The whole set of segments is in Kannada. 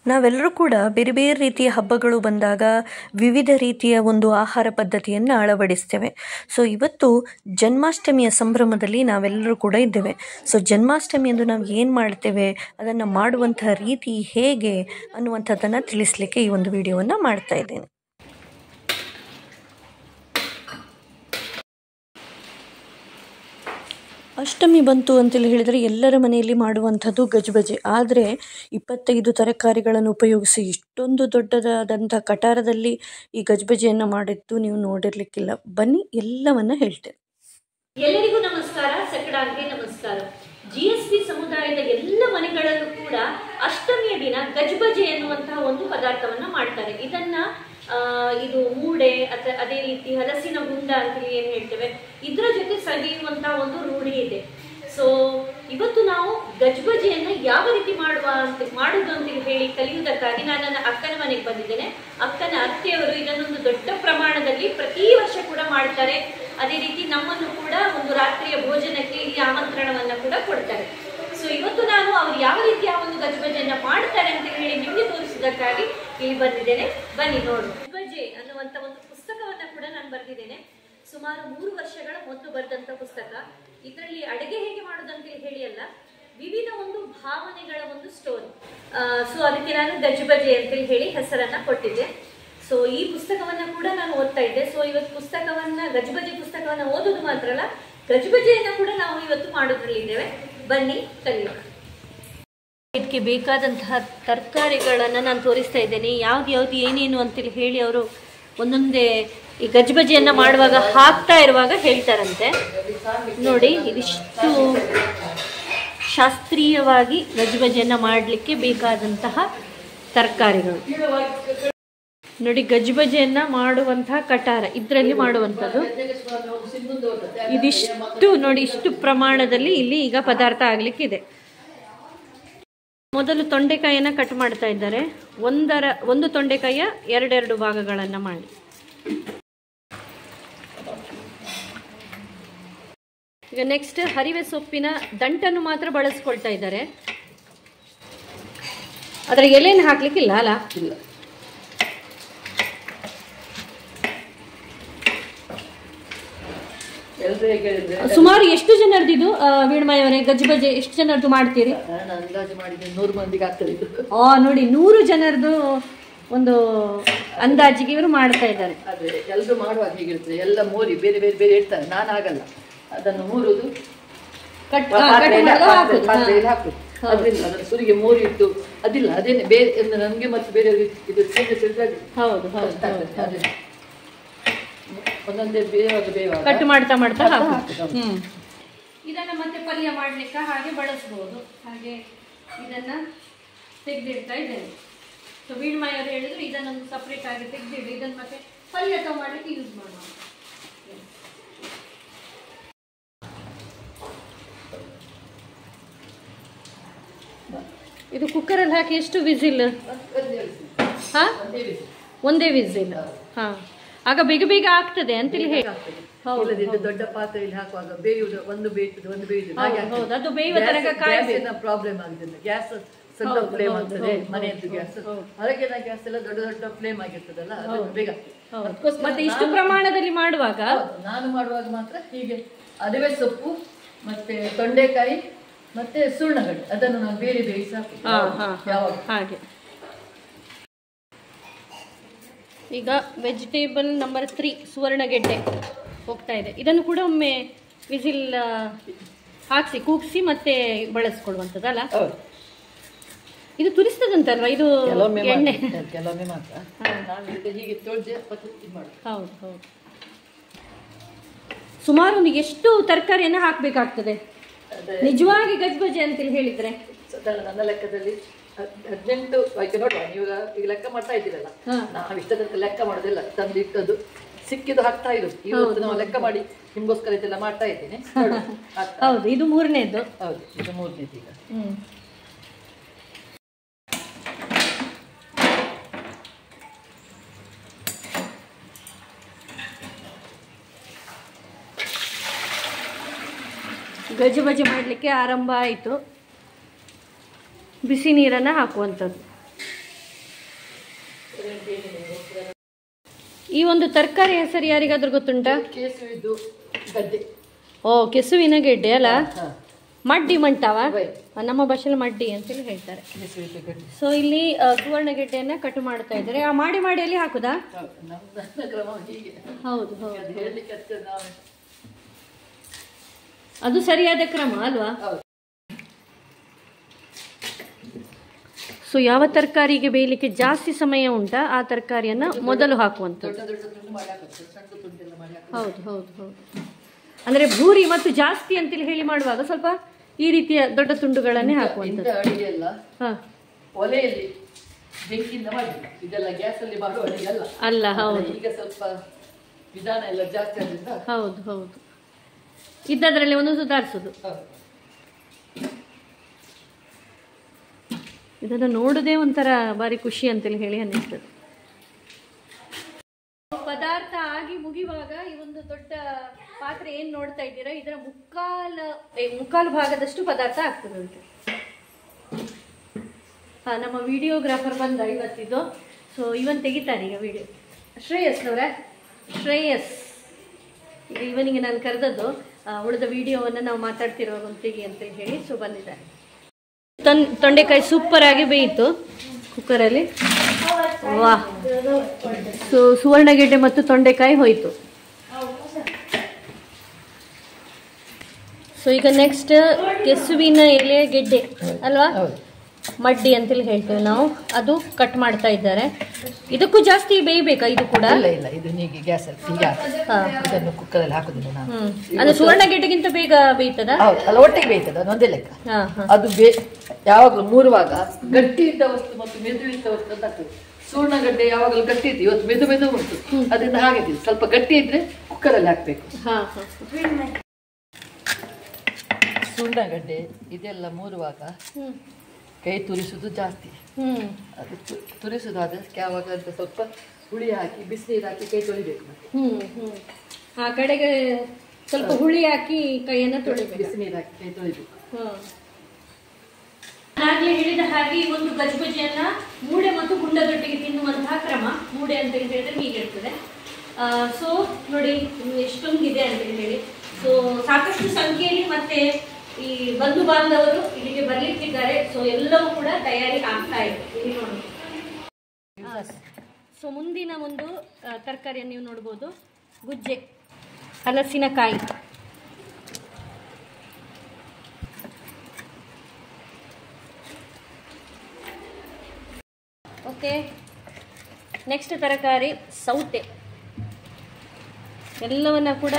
ನಾವೆಲ್ಲರೂ ಕೂಡ ಬೇರೆ ಬೇರೆ ರೀತಿಯ ಹಬ್ಬಗಳು ಬಂದಾಗ ವಿವಿಧ ರೀತಿಯ ಒಂದು ಆಹಾರ ಪದ್ಧತಿಯನ್ನು ಅಳವಡಿಸ್ತೇವೆ. ಸೊ ಇವತ್ತು ಜನ್ಮಾಷ್ಟಮಿಯ ಸಂಭ್ರಮದಲ್ಲಿ ನಾವೆಲ್ಲರೂ ಕೂಡ ಇದ್ದೇವೆ. ಸೊ ಜನ್ಮಾಷ್ಟಮಿಯಂದು ನಾವು ಏನು ಮಾಡ್ತೇವೆ, ಅದನ್ನು ಮಾಡುವಂತಹ ರೀತಿ ಹೇಗೆ ಅನ್ನುವಂಥದ್ದನ್ನು ತಿಳಿಸ್ಲಿಕ್ಕೆ ಈ ಒಂದು ವಿಡಿಯೋವನ್ನು ಮಾಡ್ತಾ ಇದ್ದೇನೆ. ಅಷ್ಟಮಿ ಬಂತು ಅಂತೇಳಿ ಹೇಳಿದರೆ ಎಲ್ಲರ ಮನೆಯಲ್ಲಿ ಮಾಡುವಂಥದ್ದು ಗಜಬಜೆ. ಆದರೆ 25 ತರಕಾರಿಗಳನ್ನು ಉಪಯೋಗಿಸಿ ಇಷ್ಟೊಂದು ದೊಡ್ಡದಾದಂಥ ಕಟಾರದಲ್ಲಿ ಈ ಗಜಬಜೆಯನ್ನು ಮಾಡಿದ್ದು ನೀವು ನೋಡಿರ್ಲಿಕ್ಕಿಲ್ಲ. ಬನ್ನಿ ಎಲ್ಲವನ್ನ ಹೇಳ್ತೇನೆ. ಎಲ್ಲರಿಗೂ ನಮಸ್ಕಾರ, ಸಕಡಾಂಗೆ ನಮಸ್ಕಾರ. GSP ಸಮುದಾಯದ ಎಲ್ಲ ಮನೆಗಳಲ್ಲೂ ಕೂಡ ಅಷ್ಟಮಿಯ ದಿನ ಗಜಬಜೆ ಎನ್ನುವಂತಹ ಒಂದು ಪದಾರ್ಥವನ್ನ ಮಾಡ್ತಾರೆ. ಇದನ್ನ ಇದು ಮೂಡೆ ಅಥವಾ ಅದೇ ರೀತಿ ಹಲಸಿನ ಗುಂಡ ಅಂತೇಳಿ ಏನ್ ಹೇಳ್ತೇವೆ, ಇದರ ಜೊತೆ ಸವಿಯುವಂತಹ ಒಂದು ರೂಢಿ ಇದೆ. ಸೊ ಇವತ್ತು ನಾವು ಗಜಬಜೆಯನ್ನ ಯಾವ ರೀತಿ ಮಾಡುವುದು ಅಂತೇಳಿ ಹೇಳಿ ಕಲಿಯುವುದಕ್ಕಾಗಿ ನಾನು ನನ್ನ ಅಕ್ಕನ ಮನೆಗೆ ಬಂದಿದ್ದೇನೆ. ಅಕ್ಕನ ಅತ್ತೆಯವರು ಇದನ್ನೊಂದು ದೊಡ್ಡ ಪ್ರಮಾಣದಲ್ಲಿ ಪ್ರತಿ ವರ್ಷ ಕೂಡ ಮಾಡ್ತಾರೆ. ಅದೇ ರೀತಿ ನಮ್ಮನ್ನು ಕೂಡ ಒಂದು ರಾತ್ರಿಯ ಭೋಜನಕ್ಕೆ ಇಲ್ಲಿ ಆಮಂತ್ರಣವನ್ನ ಕೂಡ ಕೊಡ್ತಾರೆ. ಸೊ ಇವತ್ತು ನಾನು ಅವ್ರು ಯಾವ ರೀತಿಯ ಒಂದು ಗಜಬಜೆಯನ್ನ ಮಾಡ್ತಾರೆ ಅಂತ ಹೇಳಿ ನಿಮ್ಗೆ ತೋರಿಸುವುದಕ್ಕಾಗಿ ಇಲ್ಲಿ ಬಂದಿದ್ದೇನೆ. ಬನ್ನಿ ನೋಡು. ಗಜಬಜೆ ಅನ್ನುವಂತ ಒಂದು ಪುಸ್ತಕವನ್ನ ಕೂಡ ನಾನು ಬರೆದಿದ್ದೇನೆ. ಸುಮಾರು 3 ವರ್ಷಗಳ ಮೊದಲು ಬರೆದಂತ ಪುಸ್ತಕ. ಇದರಲ್ಲಿ ಅಡುಗೆ ಹೇಗೆ ಮಾಡೋದಂತ ಹೇಳಿ ಅಲ್ಲ, ವಿವಿಧ ಒಂದು ಭಾವನೆಗಳ ಒಂದು ಸ್ಟೋರಿ. ಸೊ ಅದಕ್ಕೆ ನಾನು ಗಜಬಜೆ ಅಂತೇಳಿ ಹೇಳಿ ಹೆಸರನ್ನ ಕೊಟ್ಟಿದ್ದೆ. ಸೊ ಈ ಪುಸ್ತಕವನ್ನ ಕೂಡ ನಾನು ಓದ್ತಾ ಇದ್ದೆ. ಸೊ ಇವತ್ತು ಗಜಬಜೆ ಪುಸ್ತಕವನ್ನ ಓದೋದು ಮಾತ್ರ ಅಲ್ಲ, ಗಜಬಜೆಯನ್ನ ಕೂಡ ನಾವು ಇವತ್ತು ಮಾಡೋದ್ರಲ್ಲಿದ್ದೇವೆ. ಬನ್ನಿ ಕಲಿಯೋಣ. ಇದಕ್ಕೆ ಬೇಕಾದಂತಹ ತರಕಾರಿಗಳನ್ನ ನಾನು ತೋರಿಸ್ತಾ ಇದ್ದೇನೆ. ಯಾವ್ದು ಏನೇನು ಅಂತೇಳಿ ಹೇಳಿ ಅವರು ಒಂದೊಂದೇ ಈ ಗಜಬಜೆಯನ್ನ ಮಾಡುವಾಗ ಹಾಕ್ತಾ ಇರುವಾಗ ಹೇಳ್ತಾರಂತೆ. ನೋಡಿ, ಇದಿಷ್ಟು ಶಾಸ್ತ್ರೀಯವಾಗಿ ಗಜಬಜೆಯನ್ನ ಮಾಡಲಿಕ್ಕೆ ಬೇಕಾದಂತಹ ತರಕಾರಿಗಳು. ನೋಡಿ, ಗಜಬಜೆಯನ್ನ ಮಾಡುವಂತಹ ಕಟಾರ ಇದರಲ್ಲಿ ಮಾಡುವಂಥದ್ದು. ಇದಿಷ್ಟು ನೋಡಿ, ಇಷ್ಟು ಪ್ರಮಾಣದಲ್ಲಿ ಇಲ್ಲಿ ಈಗ ಪದಾರ್ಥ ಆಗ್ಲಿಕ್ಕಿದೆ. ಮೊದಲು ತೊಂಡೆಕಾಯಿಯನ್ನ ಕಟ್ ಮಾಡ್ತಾ ಇದ್ದಾರೆ. ಒಂದು ತೊಂಡೆಕಾಯಿಯ 2 ಭಾಗಗಳನ್ನ ಮಾಡಿ. ಈಗ ನೆಕ್ಸ್ಟ್ ಹರಿವೆ ಸೊಪ್ಪಿನ ದಂಟನ್ನು ಮಾತ್ರ ಬಳಸ್ಕೊಳ್ತಾ ಇದ್ದಾರೆ. ಅದರ ಎಲೆಯನ್ನು ಹಾಕ್ಲಿಕ್ಕಿಲ್ಲ ಅಲ್ಲ? ಇಲ್ಲ. ಸುಮಾರು ಎಷ್ಟು ಜನರದ್ದು ಇದು ವೀಣಮಯವರೇ ಗಜಬಜೆ? ಎಷ್ಟು ಜನರದ್ದು ಮಾಡ್ತೀರಿ? ಅಂದಾಜು ಮಾಡಿದ್ರೆ 100 ಮಂದಿಗೆ ಆಗ್ತದೆ. ನೋಡಿ, 100 ಜನರದ್ದು ಒಂದು ಅಂದಾಜಿಗೆ ಇವರು ಮಾಡ್ತಾ ಇದ್ದಾರೆ. ಆದ್ರೆ ಎಲ್ಲರೂ ಮಾಡುವಾಗ ಹೇಗಿರ್ತದೆ, ಎಲ್ಲ ಮೋರಿ ಬೇರೆ ಬೇರೆ ಬೇರೆ ಇಡ್ತಾರೆ. ನಾನು ಆಗಲ್ಲ, ಅದನ್ನು ಮೂರುದು ಪಾತ್ರೆಯಲ್ಲಿ ಹಾಕುದು. ಅದರಿಂದ ಅದನ್ನು ಸುರಿಗೆ ಮೋರಿ ಇಟ್ಟು ಅದಿಲ್ಲ, ಅದೇನೆ ಬೇರೆ ನಮ್ಗೆ ಮತ್ತು ಬೇರೆಯವ್ರಿಗೆ ಇದು ಹೌದು ಒಂದೊಂದೇ ಬೇವಾಗ ಕಟ್ ಮಾಡ್ತಾ ಇದನ್ನ ಮತ್ತೆ ಪಲ್ಯ ಮಾಡ್ಲಿಕ್ಕೆ ಹಾಗೆ ಬಳಸಬಹುದು. ಹಾಗೆ ಇದನ್ನ ತೆಗೆದಿಡ್ತಾ ಇದ್ದೇನೆ. ಸೊ ವೀಣಮಯವರು ಹೇಳಿದ್ರು ಇದನ್ನೊಂದು ಸಪ್ರೇಟ್ ಆಗಿ ತೆಗೆದಿಡಿ, ಇದನ್ನ ಮತ್ತೆ ಪಲ್ಯ ಮಾಡ್ಲಿಕ್ಕೆ ಯೂಸ್ ಮಾಡೋಣ. ಇದು ಕುಕ್ಕರಲ್ಲಿ ಹಾಕಿ ಎಷ್ಟು ವಿಸಿಲ್? ಒಂದೇ ವಿಸಿಲ್. ಆಗ ಬೇಗ ಬೇಗ ಆಗ್ತದೆ ಅಂತೇಳಿ ಹೇಳಿ. ದೊಡ್ಡ ಪಾತ್ರೆಯಲ್ಲಿ ಹಾಕುವಾಗ ಬೇಯುವುದು, ಒಂದು ಬೇಯುವುದು, ಅದು ಬೇಯುವ ತನಕ ಪ್ರಾಬ್ಲಮ್ ಆಗಿದೆ. ಗ್ಯಾಸ್ ಸ್ವಲ್ಪ ಫ್ಲೇಮ್ ಆಗ್ತದೆ, ಮನೆಯದ್ದು ಗ್ಯಾಸ್, ಹೊರಗಿನ ಗ್ಯಾಸ್ ಎಲ್ಲ ದೊಡ್ಡ ದೊಡ್ಡ ಫ್ಲೇಮ್ ಆಗಿರ್ತದಲ್ಲ, ಅದು ಬೇಗ. ಮತ್ತೆ ಇಷ್ಟು ಪ್ರಮಾಣದಲ್ಲಿ ಮಾಡುವಾಗ ನಾನು ಮಾಡುವಾಗ ಮಾತ್ರ ಹೀಗೆ ಅರಿವೆ ಸೊಪ್ಪು ಮತ್ತೆ ತೊಂಡೆಕಾಯಿ ಮತ್ತೆ ಸುಣ್ಣಗಡ್ಡೆ ಅದನ್ನು ನಾನು ಬೇರೆ ಬೇಯಿಸಿ ಹಾಗೆ. ಈಗ ವೆಜಿಟೇಬಲ್ ನಂಬರ್ 3 ಸುವರ್ಣಗೆಡ್ಡೆ ಹೋಗ್ತಾ ಇದೆ. ಇದನ್ನು ಕೂಡ ಒಮ್ಮೆ ವಿಸಿಲ್ ಹಾಕ್ಸಿ ಕೂಗಿಸಿ ಮತ್ತೆ ಬಳಸ್ಕೊಡುವಂಥದ್ದಲ್ಲ? ಇದು ತುರಿಸ್ತದಂತಲ್ವಾ ಇದು ಎಣ್ಣೆ? ಕೆಲವೊಮ್ಮೆ ಮಾತ್ರ ಹೀಗೆ ತೊಳೆದು ಹೌದು. ಸುಮಾರು ಒಂದು ಎಷ್ಟು ತರಕಾರಿಯನ್ನ ಹಾಕ್ಬೇಕಾಗ್ತದೆ ನಿಜವಾಗಿ ಗಜಬಜೆ ಅಂತೇಳಿ ಹೇಳಿದ್ರೆ? ನನ್ನ ಲೆಕ್ಕದಲ್ಲಿ 18 ನೋಡುವ. ನೀವು ಈಗ ಲೆಕ್ಕ ಮಾಡ್ತಾ ಇದ್ದೀರಲ್ಲ, ನಾವು ಇಷ್ಟದಂತ ಲೆಕ್ಕ ಮಾಡೋದಿಲ್ಲ, ತಂದು ಇಟ್ಟದ್ದು ಸಿಕ್ಕಿದ್ದು ಹಾಕ್ತಾ ಇರೋದು. ಇವತ್ತು ನಾವು ಲೆಕ್ಕ ಮಾಡಿ ನಿಮ್ಗೋಸ್ಕರ ಇದೆಲ್ಲ ಮಾಡ್ತಾ ಇದ್ದೀನಿ. ಹೌದು, ಇದು 3ನೇದ್ದು. ಹೌದು, ಇದು 3ನೇದ್ದು. ಈಗ ಗಜಬಜೆ ಮಾಡಲಿಕ್ಕೆ ಆರಂಭ ಆಯಿತು. ಬಿಸಿ ನೀರನ್ನು ಹಾಕುವಂಥದ್ದು. ಈ ಒಂದು ತರಕಾರಿ ಹೆಸರು ಯಾರಿಗಾದ್ರೂ ಗೊತ್ತುಂಟಾ? ಕೆಸುವಿದು ಗಡ್ಡೆ. ಓ, ಕೆಸುವಿನ ಗೆಡ್ಡೆ ಅಲ್ಲ, ಮಡ್ಡಿ ಮಂಟವ, ನಮ್ಮ ಭಾಷೆಯಲ್ಲಿ ಮಡ್ಡಿ ಅಂತೇಳಿ ಹೇಳ್ತಾರೆ. ಸೊ ಇಲ್ಲಿ ಸುವರ್ಣ ಗೆಡ್ಡೆಯನ್ನ ಕಟ್ ಮಾಡ್ತಾ ಇದ್ದಾರೆ. ಆ ಮಾಡಿ ಮಾಡಿ ಅಲ್ಲಿ ಹಾಕುದಾ? ಹೌದು ಹೌದು, ಅದು ಸರಿಯಾದ ಕ್ರಮ ಅಲ್ವಾ? ಸೊ ಯಾವ ತರಕಾರಿಗೆ ಬೇಯಲಿಕ್ಕೆ ಜಾಸ್ತಿ ಸಮಯ ಉಂಟಾ ಆ ತರಕಾರಿಯನ್ನ ಮೊದಲು ಹಾಕುವಂಥದ್ದು. ಹೌದು ಹೌದು ಹೌದು, ಅಂದ್ರೆ ಭೂರಿ ಮತ್ತು ಜಾಸ್ತಿ ಅಂತೇಳಿ ಹೇಳಿ ಮಾಡುವಾಗ ಸ್ವಲ್ಪ ಈ ರೀತಿಯ ದೊಡ್ಡ ತುಂಡುಗಳನ್ನೇ ಹಾಕುವಂಥದ್ದು. ಅಡಿಗೆ ಎಲ್ಲ ಒಲೆಯಲ್ಲಿ ಬೆಂಕಿಯಿಂದ ಮಾಡಿಲ್ಲ, ಇದೆಲ್ಲ ಗ್ಯಾಸ್ ಅಲ್ಲಿ ಮಾಡುವ ಅಡಿಗೆ ಅಲ್ಲ. ಹೌದು, ಈಗ ಸ್ವಲ್ಪ ವಿಧಾನ ಎಲ್ಲ ಜಾಸ್ತಿ ಆದ್ರಿಂದ. ಹೌದು ಹೌದು, ಇದ್ದದ್ರಲ್ಲಿ ಒಂದು ಸುಧಾರಿಸುದು. ಇದನ್ನು ನೋಡುದೇ ಒಂಥರ ಬಾರಿ ಖುಷಿ ಅಂತೇಳಿ ಹೇಳಿ ಅನ್ನಿಸ್ತದೆ. ಪದಾರ್ಥ ಆಗಿ ಮುಗಿಯುವಾಗ ಈ ಒಂದು ದೊಡ್ಡ ಪಾತ್ರೆ ಏನ್ ನೋಡ್ತಾ ಇದ್ದೀರಾ, ಇದರ ಮುಕ್ಕಾಲು ಭಾಗದಷ್ಟು ಪದಾರ್ಥ ಆಗ್ತದೆ ಅಂತ. ನಮ್ಮ ವಿಡಿಯೋಗ್ರಾಫರ್ ಬಂದ ಇವತ್ತಿದ್ದು. ಸೊ ಇವನ್ ತೆಗಿತಾನೆ ಈಗ ವಿಡಿಯೋ. ಶ್ರೇಯಸ್ನವ್ರೆ, ಶ್ರೇಯಸ್ ಈಗ ಇವನಿಗೆ ನಾನು ಕರೆದದ್ದು ಉಳಿದ ವಿಡಿಯೋವನ್ನು ನಾವು ಮಾತಾಡ್ತಿರುವಾಗ ಒಂದು ತೆಗಿ ಅಂತೇಳಿ ಹೇಳಿ. ಸೊ ಬಂದಿದ್ದಾರೆ. ತೊಂಡೆಕಾಯಿ ಸೂಪರ್ ಆಗಿ ಬೇಯಿತು ಕುಕ್ಕರಲ್ಲಿ. ವಾ, ಸೊ ಸುವರ್ಣಗೆಡ್ಡೆ ಮತ್ತು ತೊಂಡೆಕಾಯಿ ಹೋಯ್ತು. ಸೊ ಈಗ ನೆಕ್ಸ್ಟ್ ಕೆಸುವಿನ ಎಲೆ ಗೆಡ್ಡೆ ಅಲ್ವಾ, ಮಡ್ಡಿ ಅಂತೇಳಿ ಹೇಳ್ತೇವೆ ನಾವು, ಅದು ಕಟ್ ಮಾಡ್ತಾ ಇದ್ದಾರೆ. ಇದಕ್ಕೂ ಜಾಸ್ತಿ ಬೇಯಬೇಕಾ? ಇದು ಕೂಡ ಇಲ್ಲ, ಇದು ಹೀಗೆ ಗ್ಯಾಸ್ ಇದನ್ನು ಕುಕ್ಕರ್ ಅಲ್ಲಿ ಹಾಕುದಿಲ್ಲ ನಾನು. ಅಂದ್ರೆ ಸುವರ್ಣಗೆಡ್ಡೆಗಿಂತ ಬೇಗ ಬೇಯ್ತದ? ಅಲ್ಲ, ಒಟ್ಟಿಗೆ ಬೇಯ್ತದ, ಅದೊಂದೇ ಲೆಕ್ಕ. ಅದು ಯಾವಾಗಲೂ ಮೂರುವಾಗ ಗಟ್ಟಿ ಇದ್ದ ವಸ್ತು ಮತ್ತು ಮೆದು ಇದ್ದ ವಸ್ತು ಅಂತ ಆಗ್ತದೆ. ಸುವರ್ಣಗಡ್ಡೆ ಯಾವಾಗಲೂ ಗಟ್ಟಿ ಇತ್ತು, ಇವತ್ತು ಮೆದು ಮೆದು ಉಂಟು, ಅದರಿಂದ ಹಾಗೆ ಸ್ವಲ್ಪ ಗಟ್ಟಿ ಇದ್ರೆ ಕುಕ್ಕರ್ ಅಲ್ಲಿ ಹಾಕ್ಬೇಕು. ಸುವರ್ಣಗಡ್ಡೆ ಇದೆಲ್ಲ ಮೂರುವಾಗ ಕೈ ತುರಿಸುದು ಜಾಸ್ತಿ. ಅದು ತುರಿಸುದಾದ್ರೆ ಯಾವಾಗ ಅಂತ ಸ್ವಲ್ಪ ಹುಳಿ ಹಾಕಿ ಬಿಸಿನೀರು ಹಾಕಿ ಕೈ ತೊಳಿಬೇಕು. ಆ ಕಡೆಗೆ ಸ್ವಲ್ಪ ಹುಳಿ ಹಾಕಿ ಕೈಯನ್ನ ತೊಳಿಬೇಕು, ಬಿಸಿನೀರು ಹಾಕಿ ಕೈ ತೊಳಿಬೇಕು. ಆಗ್ಲೇ ಹೇಳಿದ ಹಾಗೆ ಈ ಒಂದು ಗಜಬಜಿಯನ್ನ ಮೂಡೆ ಮತ್ತು ಗುಂಡದೊಟ್ಟಿಗೆ ತಿನ್ನುವಂತಹ ಕ್ರಮ. ಮೂಡೆ ಅಂತ ಹೇಳಿದ್ರೆ ಹೀಗಿರ್ತದೆ. ಸೊ ನೋಡಿ ಎಷ್ಟೊಂದಿದೆ ಅಂತ ಹೇಳಿ. ಸೊ ಸಾಕಷ್ಟು ಸಂಖ್ಯೆಯಲ್ಲಿ ಮತ್ತೆ ಈ ಬಂಧು ಬಾಂಧವರು ಇಲ್ಲಿಗೆ ಬರ್ಲಿಕ್ಕಿದ್ದಾರೆ. ಸೊ ಎಲ್ಲವೂ ಕೂಡ ತಯಾರಿ ಆಗ್ತಾ ಇದೆ ಇಲ್ಲಿ ನೋಡಿ. ಸೊ ಮುಂದಿನ ಒಂದು ತರಕಾರಿಯನ್ನು ನೀವು ನೋಡ್ಬೋದು, ಗುಜ್ಜೆ, ಹಲಸಿನಕಾಯಿ. ಓಕೆ, ನೆಕ್ಸ್ಟ್ ತರಕಾರಿ ಸೌತೆ. ಎಲ್ಲವನ್ನ ಕೂಡ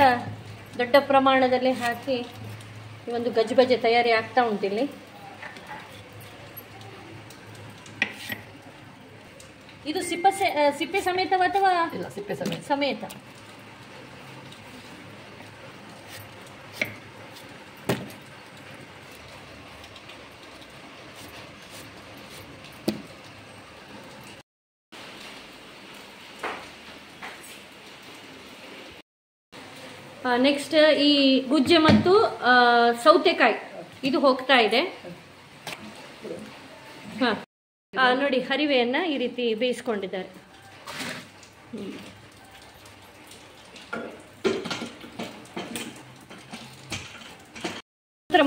ದೊಡ್ಡ ಪ್ರಮಾಣದಲ್ಲಿ ಹಾಕಿ ಈ ಒಂದು ಗಜ್ಬಜೆ ತಯಾರಿ ಆಗ್ತಾ ಉಂಟಿಲ್ಲಿ. ಇದು ಸಿಪ್ಪೆ ಸಮೇತವಾ ಅಥವಾ ಸಿಪ್ಪೆ ಸಮೇತ? ನೆಕ್ಸ್ಟ್ ಈ ಗುಜ್ಜೆ ಮತ್ತು ಸೌತೆಕಾಯಿ ಇದು ಹೋಗ್ತಾ ಇದೆ. ನೋಡಿ ಹರಿವೆಯನ್ನ ಈ ರೀತಿ ಬೇಯಿಸ್ಕೊಂಡಿದ್ದಾರೆ.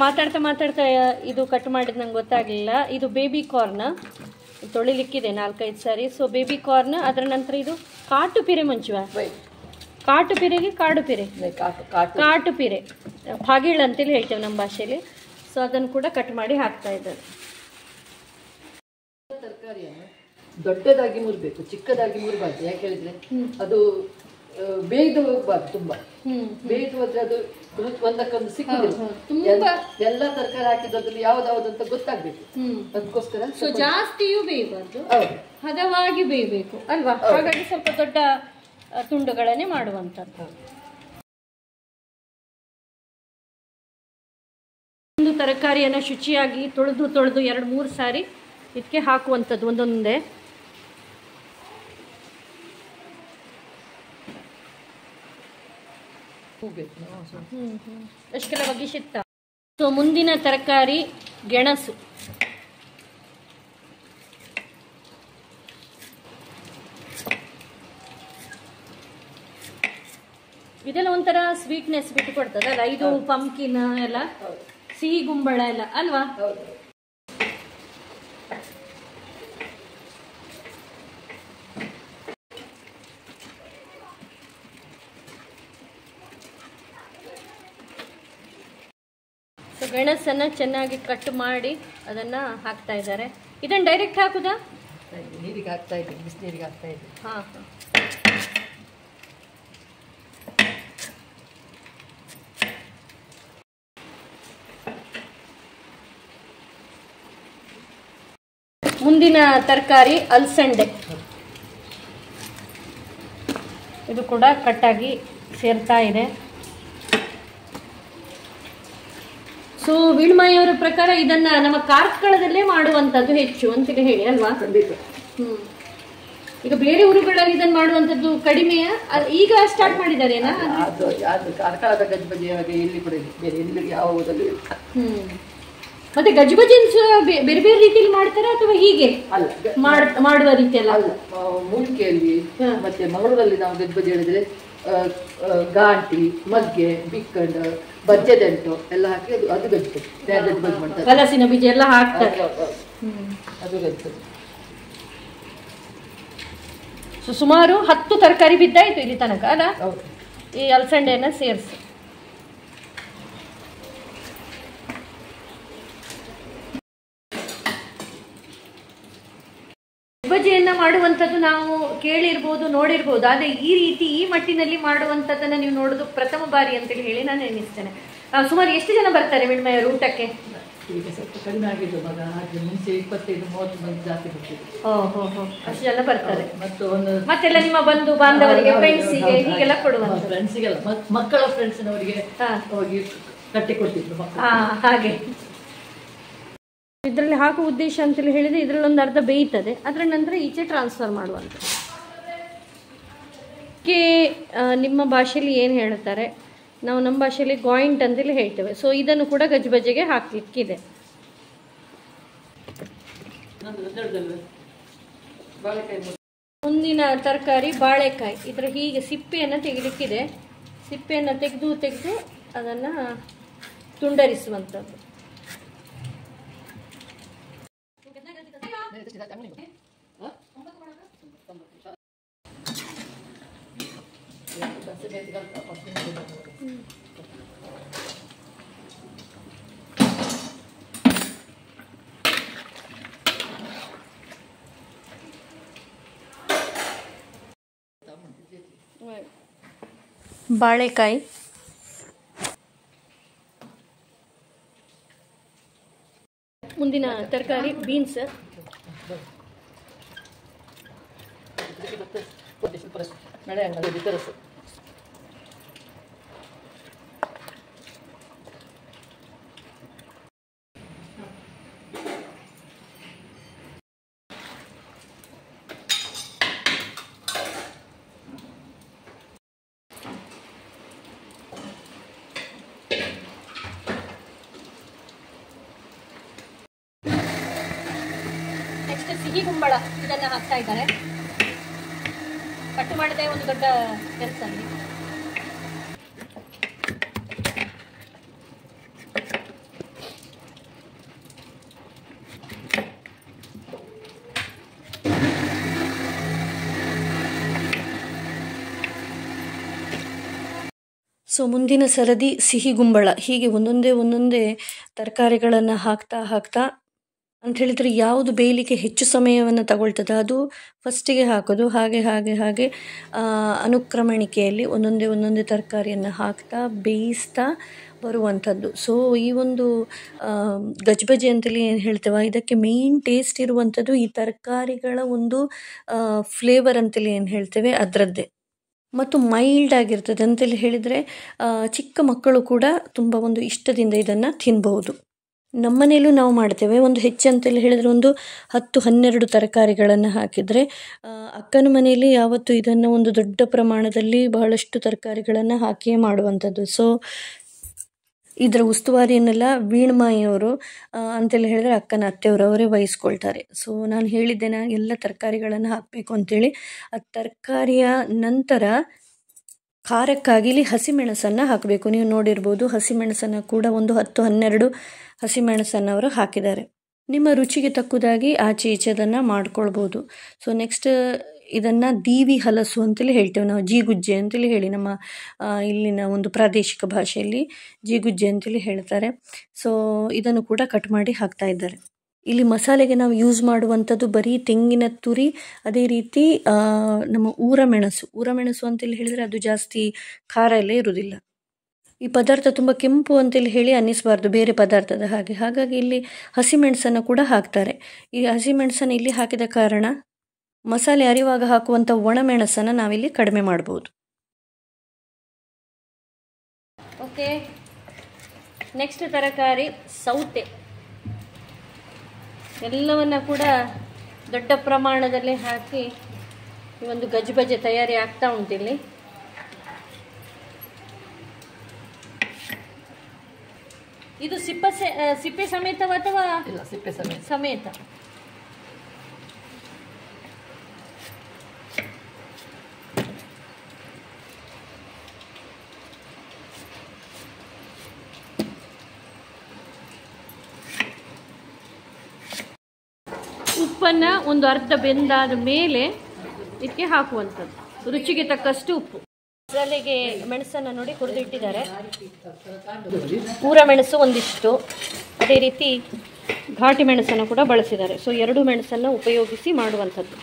ಮಾತಾಡ್ತಾ ಮಾತಾಡ್ತಾ ಇದು ಕಟ್ ಮಾಡಿದ್ ನಂಗೆ ಗೊತ್ತಾಗ್ಲಿಲ್ಲ. ಇದು ಬೇಬಿ ಕಾರ್ನ್ ತೊಳಿಲಿಕ್ಕಿದೆ 4-5 ಸಾರಿ. ಸೊ ಬೇಬಿ ಕಾರ್ನ್, ಅದರ ನಂತರ ಇದು ಕಾಟು ಪಿರೆ ಮುಂಚುವ, ಕಾಟು ಪಿರೆಗೆ ಕಾಡು ಪಿರೆ, ಕಾಟು ಪಿರೆ ಭಾಗಿಳ್ ಅಂತೇಳಿ ಹೇಳ್ತೇವೆ ನಮ್ಮ ಭಾಷೆಯಲ್ಲಿ. ಸೊ ಅದನ್ನು ಕೂಡ ಕಟ್ ಮಾಡಿ ಹಾಕ್ತಾ ಇದ್ದಾರೆ. ತರಕಾರಿಯನ್ನು ದೊಡ್ಡದಾಗಿ ಮುರ್ಬೇಕು, ಚಿಕ್ಕದಾಗಿ ಮುರ್ಬಾರ್ದು. ಯಾಕೆ ಹೇಳಿದ್ರೆ ಅದು ಬೇಯ್ದು ಹೋಗ್ಬಾರ್ದು. ತುಂಬಾ ಬೇಯ್ದು ಹೋದ್ರೆ ಅದು ಒಂದಕ್ಕೊಂದು ಸಿಕ್ಕುದಿಲ್ಲ. ಎಲ್ಲ ತರಕಾರಿ ಹಾಕಿದ್ರಲ್ಲಿ ಯಾವ್ದಾವ್ದಂತ ಗೊತ್ತಾಗ್ಬೇಕು. ಅದಕ್ಕೋಸ್ಕರ ಸೊ ಜಾಸ್ತಿಯೂ ಬೇಯಬಾರ್ದು, ಹದವಾಗಿ ಬೇಯಬೇಕು ಅಲ್ವಾ? ಹಾಗಾಗಿ ಸ್ವಲ್ಪ ದೊಡ್ಡ ತುಂಡುಗಳನ್ನೇ ಮಾಡುವಂಥದ್ದು. ಒಂದು ತರಕಾರಿಯನ್ನು ಶುಚಿಯಾಗಿ ತೊಳೆದು 2-3 ಸಾರಿ ಇದಕ್ಕೆ ಹಾಕುವಂಥದ್ದು ಒಂದೊಂದೇ. ಅಷ್ಟೆಲ್ಲ ಬಗ್ಗಿಸಿತ್ತ. ಸೊ ಮುಂದಿನ ತರಕಾರಿ ಗೆಣಸು. ಇದೆಲ್ಲ ಒಂಥರ ಸ್ವೀಟ್ನೆಸ್ ಬಿಟ್ಟು ಕೊಡ್ತದಲ್ಲ, ಇದು ಪಂಪ್ಕಿನ್ ಎಲ್ಲ ಸಿಹಿ ಗುಂಬಳ ಎಲ್ಲ ಅಲ್ವಾ? ಸೊ ಗೆಣಸನ್ನ ಚೆನ್ನಾಗಿ ಕಟ್ ಮಾಡಿ ಅದನ್ನ ಹಾಕ್ತಾ ಇದ್ದಾರೆ. ಇದನ್ನ ಡೈರೆಕ್ಟ್ ಹಾಕುದಾ? ನೀರಿಗೆ ಹಾಕ್ತಾ ಇದ್ದೀನಿ, ಬಿಸಿನೀರಿಗೆ ಹಾಕ್ತಾ ಇದ್ದೀನಿ. ಹಾ ಮುಂದಿನ ತರಕಾರಿ ಅಲಸಂಡೆ. ಇದು ಕೂಡ ಕಟ್ಟಾಗಿ ಸೇರ್ತಾ ಇದೆ. ಸೊ ವೀಣಮಾಯಿಯವರ ಪ್ರಕಾರ ಇದನ್ನ ನಮ್ಮ ಕಾರ್ಕಳದಲ್ಲೇ ಮಾಡುವಂತದ್ದು ಹೆಚ್ಚು ಅಂತೇಳಿ ಹೇಳಿ ಅಲ್ವಾ? ಖಂಡಿತ. ಈಗ ಬೇರೆ ಊರುಗಳಲ್ಲಿ ಇದನ್ನ ಮಾಡುವಂತದ್ದು ಕಡಿಮೆಯ, ಈಗ ಸ್ಟಾರ್ಟ್ ಮಾಡಿದಾರೇನಾ? ಅದು ಕಾರ್ಕಳದ ಗಜಬಜೆ ಹಾಗೆ ಇಲ್ಲಿ ಕೂಡ ಬೇರೆ ಎಲ್ಲಿ ಯಾವ ಊರಲ್ಲಿ ಇಲ್ಲ. ಮತ್ತೆ ಗಜಬಜೆ ಬೇರೆ ಬೇರೆ ರೀತಿಯಲ್ಲಿ ಮಾಡ್ತಾರಾ ಅಥವಾ ಹೀಗೆ ಅಲ್ಲ ಮಾಡುವ ರೀತಿಯಲ್ಲ? ಅಲ್ಲ, ಮೂಲಿಕೆಯಲ್ಲಿ ಮತ್ತೆ ಮಂಗಳೂರಲ್ಲಿ ನಾವು ಗಜಬಜೆ ಹೇಳಿದ್ರೆ ಗಾಂಟಿ, ಮಗ್ಗೆ, ಬಿಕ್ಕಂಡ, ಬಜ್ಜೆದಂಟು ಎಲ್ಲ ಹಾಕಿ ಅದು ಗಜಬಜೆ ಗಜಬಜೆ ಮಾಡ್ತಾರೆ. ಹಲಸಿನ ಬೀಜ ಎಲ್ಲ ಹಾಕ್ತಾರೆ, ಅದು ಗಜಬಜೆ. ಸೊ ಸುಮಾರು 10 ತರಕಾರಿ ಬಿದ್ದಾಯ್ತು ಇಲ್ಲಿ ತನಕ ಅಲ್ಲ? ಹೌದು. ಈ ಅಲಸಂಡೆಯನ್ನ ಸೇರಿಸಿ ಗಜಬಜೆಯನ್ನ ಮಾಡುವಂಥದ್ದು ನಾವು ಕೇಳಿರ್ಬೋದು, ನೋಡಿರ್ಬೋದು. ಆದ್ರೆ ಈ ರೀತಿ ಈ ಮಟ್ಟಿನಲ್ಲಿ ಮಾಡುವಂಥದ್ದನ್ನ ನೀವು ನೋಡೋದು ಪ್ರಥಮ ಬಾರಿ ಅಂತೇಳಿ ಹೇಳಿ ನಾನು ಎನಿಸ್ತೇನೆ. ಸುಮಾರು ಎಷ್ಟು ಜನ ಬರ್ತಾರೆ ವೀಣಮಾಯಿಯವರು ಊಟಕ್ಕೆ? ಈಗ ಸ್ವಲ್ಪ ಕಡಿಮೆ ಆಗಿದ್ದು ಮಗ, ಹಾಗೆ ಮುಂಚೆ 25-30 ಮಂದಿ ಜಾಸ್ತಿ ಬರ್ತಿದ್ರು. ಅಷ್ಟು ಜನ ಬರ್ತಾರೆ. ಮತ್ತೆಲ್ಲ ನಿಮ್ಮ ಬಂಧು ಬಾಂಧವರಿಗೆ, ಫ್ರೆಂಡ್ಸಿಗೆ ಹೀಗೆಲ್ಲ ಕೊಡುವಂತ? ಫ್ರೆಂಡ್ಸಿಗೆಲ್ಲ, ಮಕ್ಕಳ ಫ್ರೆಂಡ್ಸ್ನವರಿಗೆ ಹೋಗಿ ಕಟ್ಟಿ ಕೊಡ್ತಿದ್ರು ಮಕ್ಕಳು. ಹಾಗೆ ಇದರಲ್ಲಿ ಹಾಕುವ ಉದ್ದೇಶ ಅಂತೇಳಿ ಹೇಳಿದ್ರೆ ಇದರಲ್ಲಿ ಒಂದು ಅರ್ಧ ಬೇಯ್ತದೆ, ಅದರ ನಂತರ ಈಚೆ ಟ್ರಾನ್ಸ್ಫರ್ ಮಾಡುವಂತ. ನಿಮ್ಮ ಭಾಷೆಯಲ್ಲಿ ಏನು ಹೇಳ್ತಾರೆ, ನಾವು ನಮ್ಮ ಭಾಷೆಯಲ್ಲಿ ಗಾಯಿಂಟ್ ಅಂತೇಳಿ ಹೇಳ್ತೇವೆ. ಸೊ ಇದನ್ನು ಕೂಡ ಗಜಬಜೆಗೆ ಹಾಕ್ಲಿಕ್ಕಿದೆ. ಮುಂದಿನ ತರಕಾರಿ ಬಾಳೆಕಾಯಿ. ಇದರ ಹೀಗೆ ಸಿಪ್ಪೆಯನ್ನು ತೆಗಿಲಿಕ್ಕಿದೆ. ಸಿಪ್ಪೆಯನ್ನು ತೆಗೆದು ಅದನ್ನು ತುಂಡರಿಸುವಂಥದ್ದು. ಬಾಳೆಕಾಯಿ, ಮುಂದಿನ ತರಕಾರಿ ಬೀನ್ಸ್. ನೆಕ್ಸ್ಟ್ ಸಿಹಿ ಗುಂಬಳ, ಇದನ್ನ ಹಾಕ್ತಾ ಇದ್ದಾರೆ. ಕಟ್ಟು ಮಾಡದೆ ಒಂದು ದೊಡ್ಡ ಕೆಲಸ. ಸೊ ಮುಂದಿನ ಸರದಿ ಸಿಹಿ ಗುಂಬಳ. ಹೀಗೆ ಒಂದೊಂದೇ ತರಕಾರಿಗಳನ್ನು ಹಾಕ್ತಾ ಅಂತ ಹೇಳಿದರೆ ಯಾವುದು ಬೇಯಲಿಕ್ಕೆ ಹೆಚ್ಚು ಸಮಯವನ್ನು ತಗೊಳ್ತದೆ ಅದು ಫಸ್ಟಿಗೆ ಹಾಕೋದು. ಹಾಗೆ ಅನುಕ್ರಮಣಿಕೆಯಲ್ಲಿ ಒಂದೊಂದೇ ತರಕಾರಿಯನ್ನು ಹಾಕ್ತಾ ಬೇಯಿಸ್ತಾ ಬರುವಂಥದ್ದು. ಸೊ ಈ ಒಂದು ಗಜಬಜೆ ಅಂತೇಳಿ ಏನು ಹೇಳ್ತೇವೆ, ಇದಕ್ಕೆ ಮೇಯ್ನ್ ಟೇಸ್ಟ್ ಇರುವಂಥದ್ದು ಈ ತರಕಾರಿಗಳ ಒಂದು ಫ್ಲೇವರ್ ಅಂತೇಳಿ ಏನು ಹೇಳ್ತೇವೆ ಅದರದ್ದೇ. ಮತ್ತು ಮೈಲ್ಡ್ ಆಗಿರ್ತದೆ ಅಂತೇಳಿ ಹೇಳಿದರೆ ಚಿಕ್ಕ ಮಕ್ಕಳು ಕೂಡ ತುಂಬ ಒಂದು ಇಷ್ಟದಿಂದ ಇದನ್ನು ತಿನ್ಬಹುದು. ನಮ್ಮನೇಲೂ ನಾವು ಮಾಡ್ತೇವೆ. ಒಂದು ಹೆಚ್ಚಂತೇಳಿ ಹೇಳಿದರೆ ಒಂದು 10-12 ತರಕಾರಿಗಳನ್ನು ಹಾಕಿದರೆ, ಅಕ್ಕನ ಮನೆಯಲ್ಲಿ ಯಾವತ್ತೂ ಇದನ್ನು ಒಂದು ದೊಡ್ಡ ಪ್ರಮಾಣದಲ್ಲಿ ಬಹಳಷ್ಟು ತರಕಾರಿಗಳನ್ನು ಹಾಕಿಯೇ ಮಾಡುವಂಥದ್ದು. ಸೊ ಇದರ ಉಸ್ತುವಾರಿಯನ್ನೆಲ್ಲ ವೀಣಮಾಯಿಯವರು ಅಂತೇಳಿ ಹೇಳಿದರೆ ಅಕ್ಕನ ಅತ್ತೆಯವರು ಅವರೇ ವಹಿಸ್ಕೊಳ್ತಾರೆ. ಸೊ ನಾನು ಹೇಳಿದ್ದೇನೆ ಎಲ್ಲ ತರಕಾರಿಗಳನ್ನು ಹಾಕಬೇಕು ಅಂತೇಳಿ. ಆ ತರಕಾರಿಯ ನಂತರ ಖಾರಕ್ಕಾಗಿ ಇಲ್ಲಿ ಹಸಿಮೆಣಸನ್ನು ಹಾಕಬೇಕು. ನೀವು ನೋಡಿರ್ಬೋದು ಹಸಿಮೆಣಸನ್ನು ಕೂಡ ಒಂದು 10-12 ಹಸಿಮೆಣಸನ್ನು ಅವರು ಹಾಕಿದ್ದಾರೆ. ನಿಮ್ಮ ರುಚಿಗೆ ತಕ್ಕದಾಗಿ ಆಚೆ ಈಚೆ ಅದನ್ನು ಮಾಡ್ಕೊಳ್ಬೋದು. ಸೊ ನೆಕ್ಸ್ಟ್ ಇದನ್ನು ದೀವಿ ಹಲಸು ಅಂತೇಳಿ ಹೇಳ್ತೇವೆ ನಾವು, ಜೀಗುಜ್ಜೆ ಅಂತೇಳಿ ಹೇಳಿ ನಮ್ಮ ಇಲ್ಲಿನ ಒಂದು ಪ್ರಾದೇಶಿಕ ಭಾಷೆಯಲ್ಲಿ ಜೀಗುಜ್ಜೆ ಅಂತೇಳಿ ಹೇಳ್ತಾರೆ. ಸೊ ಇದನ್ನು ಕೂಡ ಕಟ್ ಮಾಡಿ ಹಾಕ್ತಾ ಇದ್ದಾರೆ. ಇಲ್ಲಿ ಮಸಾಲೆಗೆ ನಾವು ಯೂಸ್ ಮಾಡುವಂಥದ್ದು ಬರೀ ತೆಂಗಿನ ತುರಿ, ಅದೇ ರೀತಿ ನಮ್ಮ ಊರಮೆಣಸು ಅಂತೇಳಿ ಹೇಳಿದರೆ ಅದು ಜಾಸ್ತಿ ಖಾರ ಎಲ್ಲ ಇರುವುದಿಲ್ಲ. ಈ ಪದಾರ್ಥ ತುಂಬ ಕೆಂಪು ಅಂತೇಳಿ ಹೇಳಿ ಅನ್ನಿಸಬಾರ್ದು ಬೇರೆ ಪದಾರ್ಥದ ಹಾಗಾಗಿ ಇಲ್ಲಿ ಹಸಿಮೆಣಸನ್ನು ಕೂಡ ಹಾಕ್ತಾರೆ. ಈ ಹಸಿಮೆಣಸನ್ನು ಇಲ್ಲಿ ಹಾಕಿದ ಕಾರಣ ಮಸಾಲೆ ಅರಿವಾಗ ಹಾಕುವಂಥ ಒಣಮೆಣಸನ್ನು ನಾವಿಲ್ಲಿ ಕಡಿಮೆ ಮಾಡ್ಬೋದು. ಓಕೆ, ನೆಕ್ಸ್ಟ್ ತರಕಾರಿ ಸೌತೆ. ಎಲ್ಲವನ್ನ ಕೂಡ ದೊಡ್ಡ ಪ್ರಮಾಣದಲ್ಲಿ ಹಾಕಿ ಈ ಒಂದು ಗಜ್ಬಜೆ ತಯಾರಿ ಆಗ್ತಾ ಉಂಟಿಲ್ಲಿ. ಇದು ಸಿಪ್ಪೆ ಸಮೇತ ಅಥವಾ ಸಿಪ್ಪೆ ಸಮೇತ? ಉಪ್ಪನ್ನು ಒಂದು ಅರ್ಧ ಬೆಂದಾದ ಮೇಲೆ ಇದಕ್ಕೆ ಹಾಕುವಂಥದ್ದು, ರುಚಿಗೆ ತಕ್ಕಷ್ಟು ಉಪ್ಪು. ಮಸಾಲೆಗೆ ಮೆಣಸನ್ನು ನೋಡಿ ಹುರಿದಿಟ್ಟಿದ್ದಾರೆ. ಪೂರ ಮೆಣಸು ಒಂದಿಷ್ಟು, ಅದೇ ರೀತಿ ಘಾಟಿ ಮೆಣಸನ್ನು ಕೂಡ ಬಳಸಿದ್ದಾರೆ. ಸೊ 2 ಮೆಣಸನ್ನು ಉಪಯೋಗಿಸಿ ಮಾಡುವಂಥದ್ದು.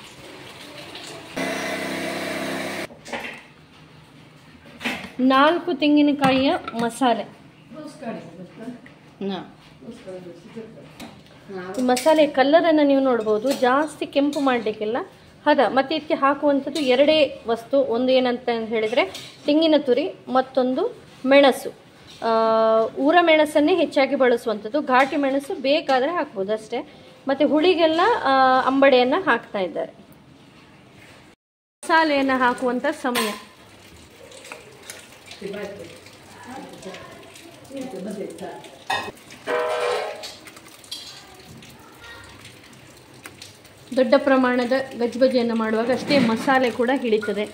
ನಾಲ್ಕು ತೆಂಗಿನಕಾಯಿಯ ಮಸಾಲೆ. ಮಸಾಲೆ ಕಲ್ಲರನ್ನು ನೀವು ನೋಡ್ಬೋದು, ಜಾಸ್ತಿ ಕೆಂಪು ಮಾಡಲಿಕ್ಕಿಲ್ಲ, ಮತ್ತು ಇದಕ್ಕೆ ಹಾಕುವಂಥದ್ದು 2 ವಸ್ತು. ಒಂದು ಏನಂತ ಹೇಳಿದರೆ ತೆಂಗಿನ ತುರಿ, ಮತ್ತೊಂದು ಮೆಣಸು. ಊರ ಮೆಣಸನ್ನೇ ಹೆಚ್ಚಾಗಿ ಬಳಸುವಂಥದ್ದು, ಘಾಟಿ ಮೆಣಸು ಬೇಕಾದರೆ ಹಾಕ್ಬೋದು ಅಷ್ಟೇ. ಮತ್ತು ಹುಳಿಗೆಲ್ಲ ಅಂಬಡೆಯನ್ನು ಹಾಕ್ತಾ ಇದ್ದಾರೆ. ಮಸಾಲೆಯನ್ನು ಹಾಕುವಂಥ ಸಮಯ ದೊಡ್ಡ ಪ್ರಮಾಣದ ಗಜ್ಬಜಿಯನ್ನು ಮಾಡುವಾಗ ಅಷ್ಟೇ ಮಸಾಲೆ ಕೂಡ ಹಿಡಿತದೆ.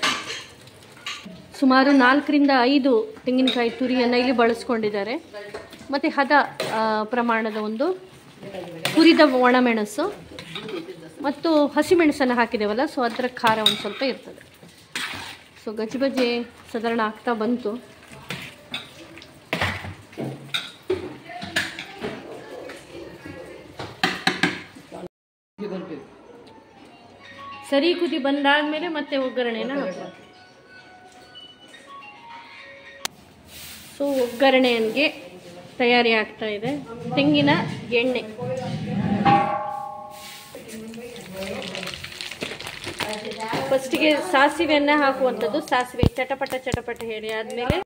ಸುಮಾರು 4-5 ತೆಂಗಿನಕಾಯಿ ತುರಿಯನ್ನು ಇಲ್ಲಿ ಬಳಸ್ಕೊಂಡಿದ್ದಾರೆ. ಮತ್ತು ಪ್ರಮಾಣದ ಒಂದು ಹುರಿದ ಒಣಮೆಣಸು ಮತ್ತು ಹಸಿಮೆಣಸನ್ನು ಹಾಕಿದ್ದೇವಲ್ಲ, ಸೊ ಅದರ ಖಾರ ಒಂದು ಸ್ವಲ್ಪ ಇರ್ತದೆ. ಸೊ ಗಜ್ಬಜಿ ಸಾಧಾರಣ ಆಗ್ತಾ ಬಂತು. ಸರಿ ಕುದಿ ಬಂದಾದ್ಮೇಲೆ ಮತ್ತೆ ಒಗ್ಗರಣೆನ ಹಾಕಬೇಕು. ಸೊ ಒಗ್ಗರಣೆಗೆ ತಯಾರಿ ಆಗ್ತಾ ಇದೆ. ತೆಂಗಿನ ಎಣ್ಣೆ, ಫಸ್ಟಿಗೆ ಸಾಸಿವೆಯನ್ನು ಹಾಕುವಂಥದ್ದು. ಸಾಸಿವೆ ಚಟಪಟ ಹೇಳಿ ಆದಮೇಲೆ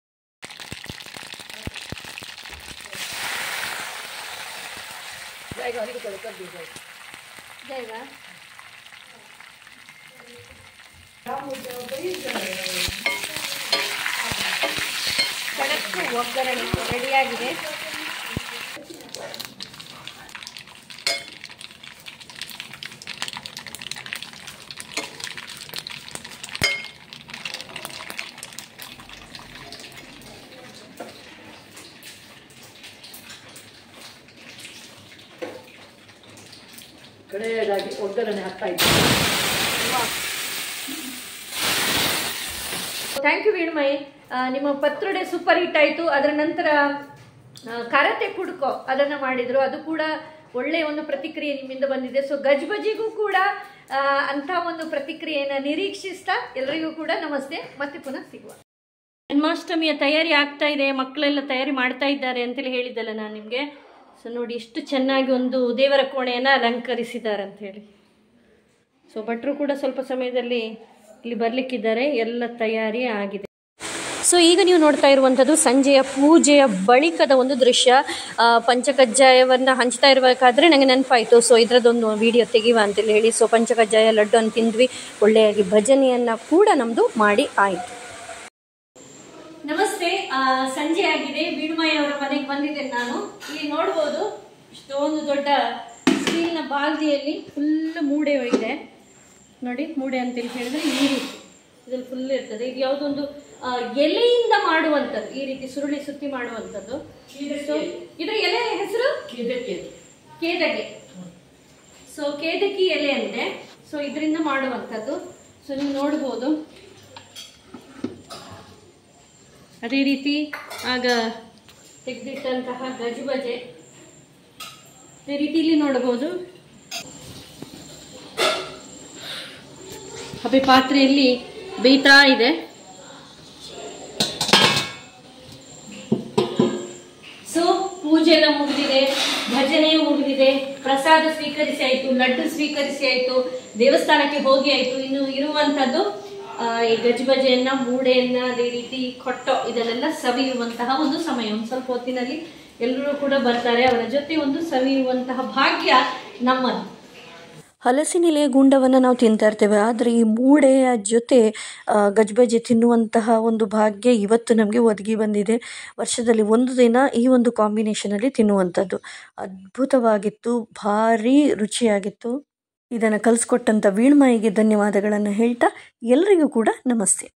ಒಗ್ಗರಣೆ ರೆಡಿಯಾಗಿದೆ. ಕಡೆಯದಾಗಿ ಒಗ್ಗರಣೆ ಹಾಕ್ತಾ ಇದ್ದೀನಿ. Thank you Veenamayi. ನಿಮ್ಮ ಪತ್ರೊಡೆ ಸೂಪರ್ ಹಿಟ್ ಆಯಿತು. ಅದರ ನಂತರ ಕರತೆ ಕುಡ್ಕೋ ಅದನ್ನು ಮಾಡಿದರು, ಅದು ಕೂಡ ಒಳ್ಳೆಯ ಒಂದು ಪ್ರತಿಕ್ರಿಯೆ ನಿಮ್ಮಿಂದ ಬಂದಿದೆ. ಸೊ ಗಜ್ಬಜಿಗೂ ಕೂಡ ಅಂಥ ಒಂದು ಪ್ರತಿಕ್ರಿಯೆಯನ್ನು ನಿರೀಕ್ಷಿಸ್ತಾ ಎಲ್ಲರಿಗೂ ಕೂಡ ನಮಸ್ತೆ. ಮತ್ತೆ ಪುನಃ ಸಿಗುವ. ಜನ್ಮಾಷ್ಟಮಿಯ ತಯಾರಿ ಆಗ್ತಾ ಇದೆ, ಮಕ್ಕಳೆಲ್ಲ ತಯಾರಿ ಮಾಡ್ತಾ ಇದ್ದಾರೆ ಅಂತೇಳಿ ಹೇಳಿದ್ದಲ್ಲ ನಾನು ನಿಮಗೆ. ಸೊ ನೋಡಿ ಎಷ್ಟು ಚೆನ್ನಾಗಿ ಒಂದು ದೇವರ ಕೋಣೆಯನ್ನು ಅಲಂಕರಿಸಿದ್ದಾರೆ ಅಂತ ಹೇಳಿ. ಸೊ ಭಟ್ರು ಕೂಡ ಸ್ವಲ್ಪ ಸಮಯದಲ್ಲಿ ಇಲ್ಲಿ ಬರಲಿಕ್ಕಿದ್ದಾರೆ. ಎಲ್ಲ ತಯಾರಿ ಆಗಿದೆ. ಸೊ ಈಗ ನೀವು ನೋಡ್ತಾ ಇರುವಂಥದ್ದು ಸಂಜೆಯ ಪೂಜೆಯ ಬಳಿಕದ ಒಂದು ದೃಶ್ಯ. ಪಂಚಕಜ್ಜಾಯವನ್ನು ಹಂಚ್ತಾ ಇರಬೇಕಾದ್ರೆ ನನಗೆ ನೆನಪಾಯಿತು. ಸೊ ಇದರದೊಂದು ವಿಡಿಯೋ ತೆಗೆಯುವ ಅಂತೇಳಿ ಹೇಳಿ. ಸೊ ಪಂಚಕಜ್ಜಾಯ ಲಡ್ಡುವನ್ನು ತಿಂದ್ವಿ, ಒಳ್ಳೆಯಾಗಿ ಭಜನೆಯನ್ನು ಕೂಡ ನಮ್ಮದು ಮಾಡಿ ಆಯಿತು. ನಮಸ್ತೆ. ಸಂಜೆ ಆಗಿದೆ. ವೀಣಮಯಿ ಅವರ ಮನೆಗೆ ಬಂದಿದ್ದೇನೆ ನಾನು. ಇಲ್ಲಿ ನೋಡ್ಬೋದು ಇಷ್ಟೊಂದು ದೊಡ್ಡ ಸ್ಟೀಲ್ನ ಬಾಲ್ದಿಯಲ್ಲಿ ಫುಲ್ ಮೂಡೆ ಇದೆ ನೋಡಿ. ಮೂಡೆ ಅಂತೇಳಿ ಹೇಳಿದ್ರೆ ಈ ರೀತಿ ಇದ್ರಲ್ಲಿ ಫುಲ್ ಇರ್ತದೆ. ಇದು ಯಾವುದೊಂದು ಎಲೆಯಿಂದ ಮಾಡುವಂಥದ್ದು, ಈ ರೀತಿ ಸುರುಳಿ ಸುತ್ತಿ ಮಾಡುವಂಥದ್ದು. ಸೊ ಇದರ ಎಲೆ ಹೆಸರು ಕೇದಗೆ. ಸೊ ಕೇದಕಿ ಎಲೆ ಅಂತೆ. ಸೊ ಇದರಿಂದ ಮಾಡುವಂಥದ್ದು. ಸೊ ನೀವು ನೋಡ್ಬೋದು. ಅದೇ ರೀತಿ ಆಗ ತೆಗೆದಿಟ್ಟಂತಹ ಗಜಬಜೆ ಅದೇ ರೀತಿ ಇಲ್ಲಿ ನೋಡಬಹುದು. ಹಬೆ ಪಾತ್ರೆಯಲ್ಲಿ ಬೇಯ್ತಾ ಇದೆ. ಸೊ ಪೂಜೆ ಎಲ್ಲ ಮುಗಿದಿದೆ, ಭಜನೆಯು ಮುಗಿದಿದೆ, ಪ್ರಸಾದ ಸ್ವೀಕರಿಸಿ ಆಯ್ತು, ಲಡ್ಡು ಸ್ವೀಕರಿಸಿ ಆಯ್ತು, ದೇವಸ್ಥಾನಕ್ಕೆ ಹೋಗಿ ಆಯ್ತು. ಇನ್ನು ಇರುವಂತದ್ದು ಈ ಗಜಬಜೆಯನ್ನ, ಮೂಡೆಯನ್ನ, ಅದೇ ರೀತಿ ಕೊಟ್ಟೋ ಇದನ್ನೆಲ್ಲ ಸವಿಯುವಂತಹ ಒಂದು ಸಮಯ. ಒಂದು ಸ್ವಲ್ಪ ಹೊತ್ತಿನಲ್ಲಿ ಎಲ್ಲರೂ ಕೂಡ ಬರ್ತಾರೆ, ಅವರ ಜೊತೆ ಒಂದು ಸವಿಯುವಂತಹ ಭಾಗ್ಯ ನಮ್ಮದು. ಹಲಸಿನೆಲೆಯ ಗುಂಡವನ್ನು ನಾವು ತಿಂತಾ ಇರ್ತೇವೆ, ಆದರೆ ಈ ಮೂಡೆಯ ಜೊತೆ ಗಜಬಜೆ ತಿನ್ನುವಂತಹ ಒಂದು ಭಾಗ್ಯ ಇವತ್ತು ನಮಗೆ ಒದಗಿ ಬಂದಿದೆ. ವರ್ಷದಲ್ಲಿ ಒಂದು ದಿನ ಈ ಒಂದು ಕಾಂಬಿನೇಷನಲ್ಲಿ ತಿನ್ನುವಂಥದ್ದು ಅದ್ಭುತವಾಗಿತ್ತು, ಭಾರಿ ರುಚಿಯಾಗಿತ್ತು. ಇದನ್ನು ಕಲಿಸ್ಕೊಟ್ಟಂಥ ವೀಣ್ಮಾಯಿಗೆ ಧನ್ಯವಾದಗಳನ್ನು ಹೇಳ್ತಾ ಎಲ್ಲರಿಗೂ ಕೂಡ ನಮಸ್ತೆ.